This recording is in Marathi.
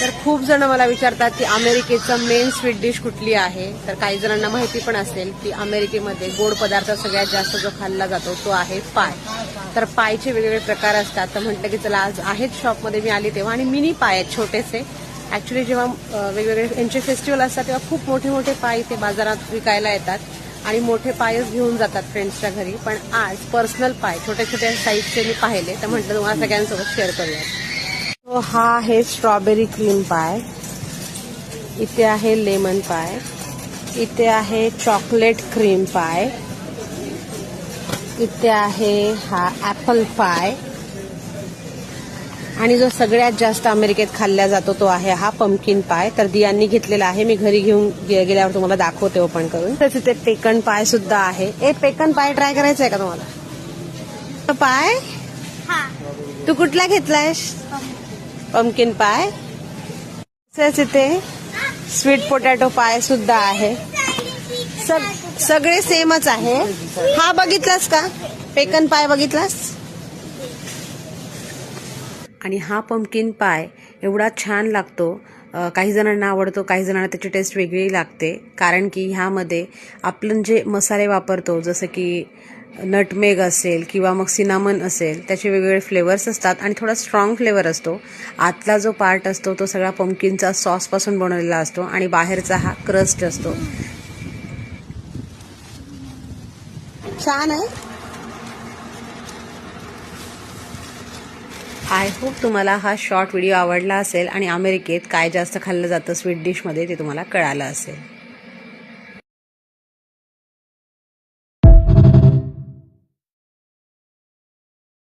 तर खूप जण मला विचारतात की अमेरिकेचं मेन स्वीट डिश कुठली आहे. तर काही जणांना माहिती पण असेल की अमेरिकेमध्ये गोड पदार्थ सगळ्यात जास्त जो खाल्ला जातो तो आहे पाय. तर पायचे वेगवेगळे प्रकार असतात. तर म्हटलं की चला आज आहेत शॉपमध्ये मी आली तेव्हा, आणि मिनी पाय आहेत छोटेसे. ऍक्च्युली जेव्हा वेगवेगळे यांचे फेस्टिवल असतात तेव्हा खूप मोठे मोठे पाय ते बाजारात विकायला येतात आणि मोठे पायच घेऊन जातात फ्रेंड्सच्या घरी. पण आज पर्सनल पाय छोट्या छोट्या साईजचे मी पाहिले, तर म्हटलं तुम्हाला सगळ्यांसोबत शेअर करूया. तो हा आहे स्ट्रॉबेरी क्रीम पाय, इथे आहे लेमन पाय, इथे आहे चॉकलेट क्रीम पाय, इथे आहे हा ऍपल पाय, आणि जो सगळ्यात जास्त अमेरिकेत खाल्ला जातो तो आहे हा पंपकिन पाय. तर दियांनी घेतलेला आहे, मी घरी घेऊन गेल्यावर तुम्हाला दाखवते ओपन करून. तर तिथे पेकन पाय सुद्धा आहे. पेकन पाय ट्राय करायचं आहे का तुम्हाला? पाय तू कुठला घेतलायस? पंपकिन पाय. इथे स्वीट पोटॅटो पाय सुद्धा आहे. सगळे सेमच आहे. हा बघितलास का पेकन पाय? बघितलास? आणि हा पंपकिन पाय एवढा छान लागतो. काही जणांना आवडतो, काही जणांना त्याची टेस्ट वेगळी लागते. कारण की ह्यामध्ये आपण जे मसाले वापरतो, जसं की नटमेग असेल किंवा मग सिनामन असेल, त्याचे वेगवेगळे फ्लेवर्स असतात आणि थोडा स्ट्रॉंग फ्लेवर असतो. आतला जो पार्ट असतो तो सगळा पंपकिनचा सॉसपासून बनवलेला असतो आणि बाहेरचा हा क्रस्ट असतो. छान आहे. आय होप तुम्हाला हा शॉर्ट व्हिडिओ आवडला असेल आणि अमेरिकेत काय जास्त खाल्लं जातं स्वीट डिशमध्ये ते तुम्हाला कळालं असेल.